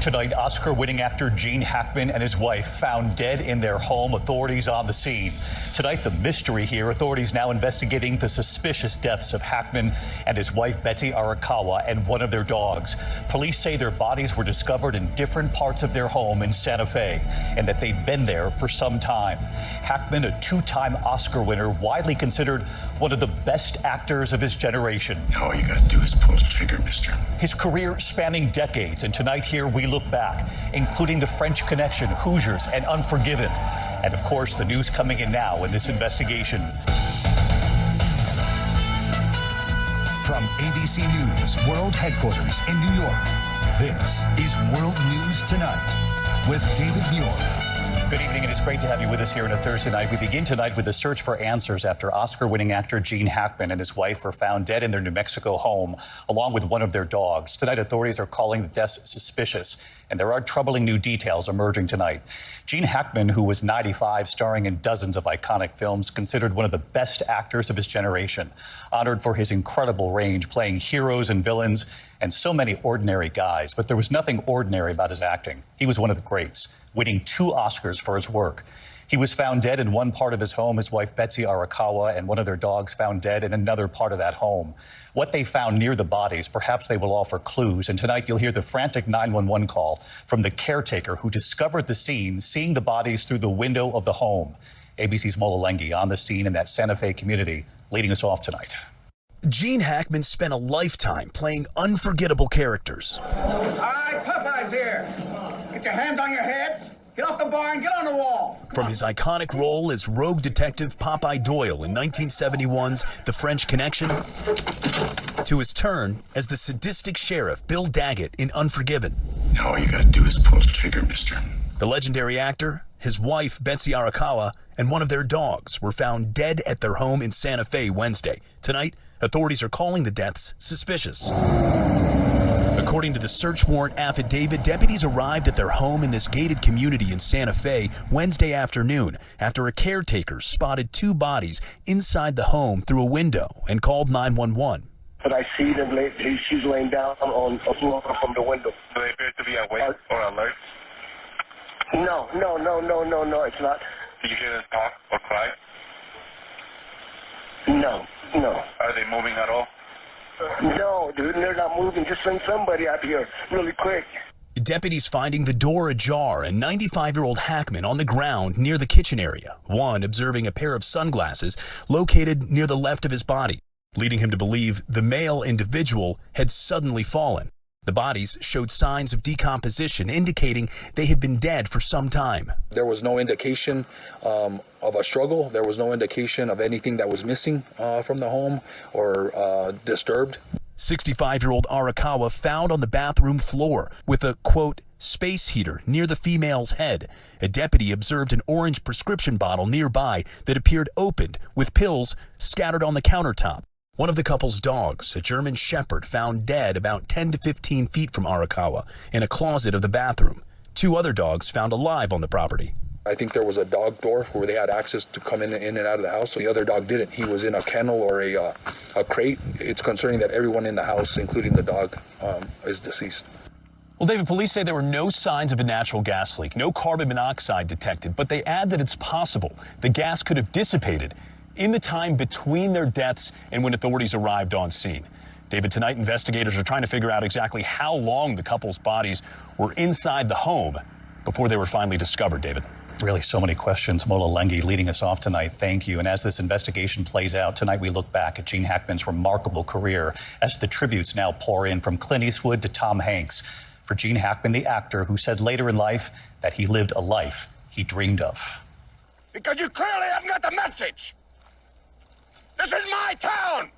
Tonight, Oscar-winning actor Gene Hackman and his wife found dead in their home. Authorities on the scene. Tonight, the mystery here. Authorities now investigating the suspicious deaths of Hackman and his wife, Betsy Arakawa, and one of their dogs. Police say their bodies were discovered in different parts of their home in Santa Fe and that they'd been there for some time. Hackman, a two-time Oscar winner, widely considered one of the best actors of his generation. All you gotta do is pull the trigger, mister. His career spanning decades, and tonight here we look back, including The French Connection, Hoosiers, and Unforgiven. And of course, the news coming in now in this investigation. From ABC News World Headquarters in New York, this is World News Tonight with David Muir. Good evening, and it's great to have you with us here on a Thursday night. We begin tonight with a search for answers after Oscar-winning actor Gene Hackman and his wife were found dead in their New Mexico home, along with one of their dogs. Tonight, authorities are calling the deaths suspicious, and there are troubling new details emerging tonight. Gene Hackman, who was 95, starring in dozens of iconic films, considered one of the best actors of his generation, honored for his incredible range, playing heroes and villains and so many ordinary guys. But there was nothing ordinary about his acting. He was one of the greats, winning 2 Oscars for his work. He was found dead in one part of his home. His wife, Betsy Arakawa, and one of their dogs found dead in another part of that home. What they found near the bodies, perhaps they will offer clues. And tonight you'll hear the frantic 911 call from the caretaker who discovered the scene, seeing the bodies through the window of the home. ABC's Mola Lenghi on the scene in that Santa Fe community, leading us off tonight. Gene Hackman spent a lifetime playing unforgettable characters. All right, tough eyes here. Get your hands on your heads. Get off the bar and get on the wall. From his iconic role as rogue detective Popeye Doyle in 1971's The French Connection, to his turn as the sadistic sheriff Bill Daggett in Unforgiven. All you gotta do is pull the trigger, mister. The legendary actor, his wife Betsy Arakawa, and one of their dogs were found dead at their home in Santa Fe Wednesday. Tonight, authorities are calling the deaths suspicious. According to the search warrant affidavit, deputies arrived at their home in this gated community in Santa Fe Wednesday afternoon after a caretaker spotted 2 bodies inside the home through a window and called 911. But I see them, she's laying down on a floor from the window. Do they appear to be awake or alert? No, it's not. Did you hear them talk or cry? No. Are they moving at all? No, dude, they're not moving. Just send somebody out here really quick. Deputies finding the door ajar and 95-year-old Hackman on the ground near the kitchen area, one observing a pair of sunglasses located near the left of his body, leading him to believe the male individual had suddenly fallen. The bodies showed signs of decomposition, indicating they had been dead for some time. There was no indication of a struggle. There was no indication of anything that was missing from the home or disturbed. 65-year-old Arakawa found on the bathroom floor with a, quote, space heater near the female's head. A deputy observed an orange prescription bottle nearby that appeared opened with pills scattered on the countertop. One of the couple's dogs, a German Shepherd, found dead about 10 to 15 feet from Arakawa in a closet of the bathroom. 2 other dogs found alive on the property. I think there was a dog door where they had access to come in and out of the house. So the other dog didn't. He was in a kennel or a crate. It's concerning that everyone in the house, including the dog, is deceased. Well, David, police say there were no signs of a natural gas leak, no carbon monoxide detected, but they add that it's possible the gas could have dissipated in the time between their deaths and when authorities arrived on scene. David, tonight investigators are trying to figure out exactly how long the couple's bodies were inside the home before they were finally discovered, David. Really so many questions. Mola Lenghi leading us off tonight. Thank you. And as this investigation plays out, tonight we look back at Gene Hackman's remarkable career as the tributes now pour in from Clint Eastwood to Tom Hanks. For Gene Hackman, the actor who said later in life that he lived a life he dreamed of. Because you clearly haven't got the message. This is my town!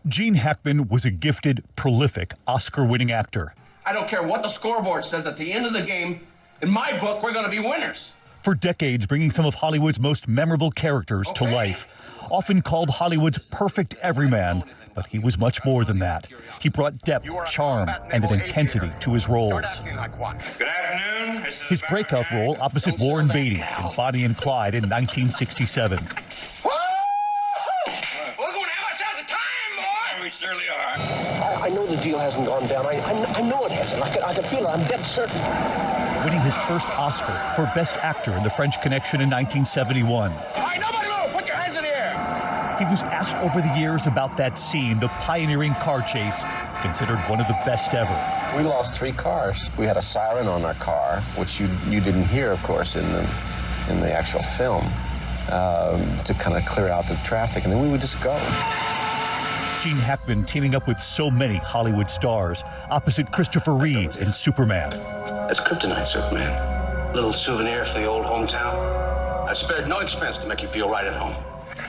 Gene Hackman was a gifted, prolific, Oscar-winning actor. I don't care what the scoreboard says at the end of the game. In my book, we're going to be winners. For decades, bringing some of Hollywood's most memorable characters to life. Often called Hollywood's perfect everyman, but he was much more than that. He brought depth, charm, and an intensity to his roles. Good afternoon. His breakout role opposite Warren Beatty in Bonnie and Clyde in 1967. We're going to have ourselves a time, boy! We surely are. I know the deal hasn't gone down. I know it hasn't. I can feel it. I'm dead certain. Winning his first Oscar for Best Actor in The French Connection in 1971. All right, nobody move! Put your hands in the air! He was asked over the years about that scene, the pioneering car chase, considered one of the best ever. We lost 3 cars. We had a siren on our car, which you didn't hear, of course, in the actual film, to kind of clear out the traffic, and then we would just go. Gene Hackman teaming up with so many Hollywood stars, opposite Christopher Reeve in Superman. That's kryptonite, Superman. Little souvenir for the old hometown. I spared no expense to make you feel right at home.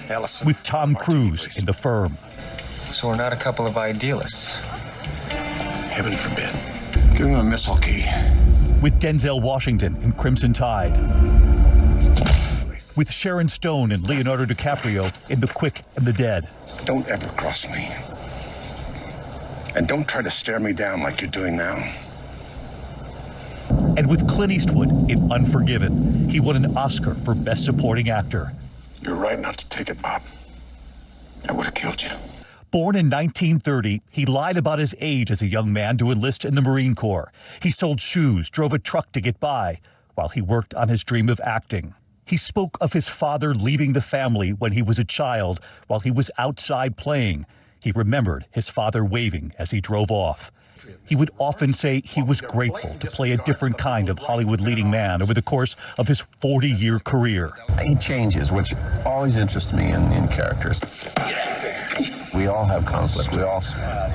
Ellison. With Tom Cruise in The Firm. So we're not a couple of idealists. Heaven forbid. Give him a missile key. With Denzel Washington in Crimson Tide. With Sharon Stone and Leonardo DiCaprio in The Quick and the Dead. Don't ever cross me. And don't try to stare me down like you're doing now. And with Clint Eastwood in Unforgiven, he won an Oscar for Best Supporting Actor. You're right not to take it, Bob. I would have killed you. Born in 1930, he lied about his age as a young man to enlist in the Marine Corps. He sold shoes, drove a truck to get by, while he worked on his dream of acting. He spoke of his father leaving the family when he was a child while he was outside playing. He remembered his father waving as he drove off. He would often say he was grateful to play a different kind of Hollywood leading man over the course of his 40-year career. He changes, which always interests me in characters. We all have conflict. We all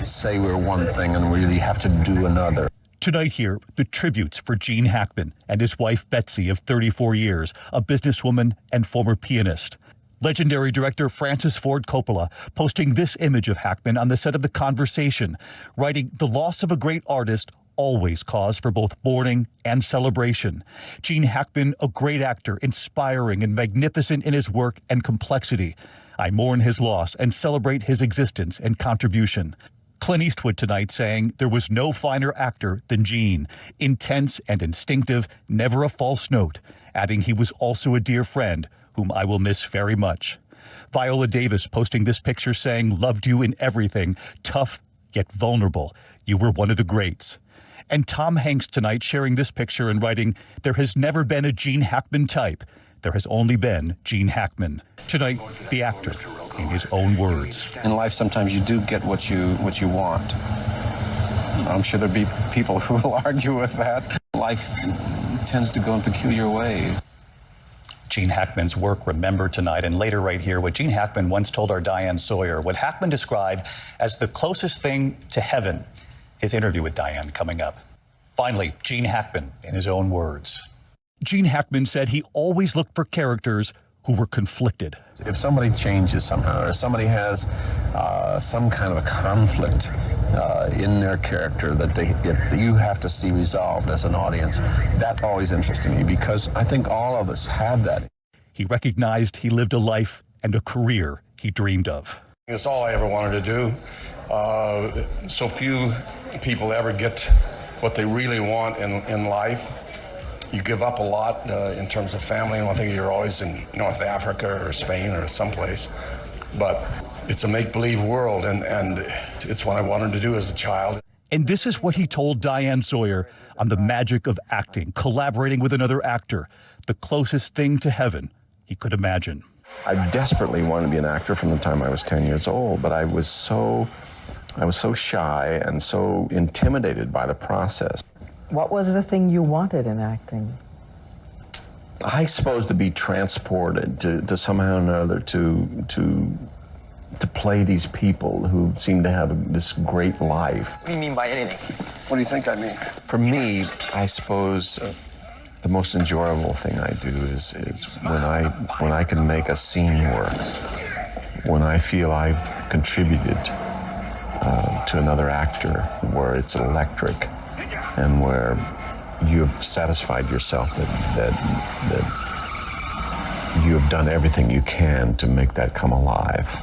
say we're one thing and really have to do another. Tonight here, the tributes for Gene Hackman and his wife Betsy of 34 years, a businesswoman and former pianist. Legendary director Francis Ford Coppola posting this image of Hackman on the set of The Conversation, writing, "The loss of a great artist always cause for both mourning and celebration. Gene Hackman, a great actor, inspiring and magnificent in his work and complexity. I mourn his loss and celebrate his existence and contribution." Clint Eastwood tonight saying there was no finer actor than Gene. Intense and instinctive, never a false note, adding he was also a dear friend whom I will miss very much. Viola Davis posting this picture saying, "Loved you in everything, tough yet vulnerable. You were one of the greats." And Tom Hanks tonight sharing this picture and writing, "There has never been a Gene Hackman type. There has only been Gene Hackman." Tonight, the actor, in his own words. In life, sometimes you do get what you want. I'm sure there'll be people who will argue with that. Life tends to go in peculiar ways. Gene Hackman's work remembered tonight, and later right here, what Gene Hackman once told our Diane Sawyer, what Hackman described as the closest thing to heaven. His interview with Diane coming up. Finally, Gene Hackman in his own words. Gene Hackman said he always looked for characters who were conflicted. If somebody changes somehow, or somebody has some kind of a conflict in their character that you have to see resolved as an audience, that always interested me, because I think all of us have that. He recognized he lived a life and a career he dreamed of. It's all I ever wanted to do. So few people ever get what they really want in life. You give up a lot in terms of family, and I think you're always in North Africa or Spain or someplace. But it's a make-believe world, and it's what I wanted to do as a child. And this is what he told Diane Sawyer on the magic of acting, collaborating with another actor, the closest thing to heaven he could imagine. I desperately wanted to be an actor from the time I was 10 years old, but I was so shy and so intimidated by the process. What was the thing you wanted in acting? I suppose to be transported to somehow or another to play these people who seem to have this great life. What do you mean by anything? What do you think I mean? For me, I suppose the most enjoyable thing I do is when I can make a scene work, when I feel I've contributed to another actor, where it's electric and where you have satisfied yourself that you have done everything you can to make that come alive.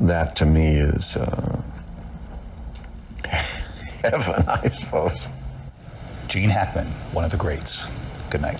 That to me is heaven, I suppose. Gene Hackman, one of the greats. Good night.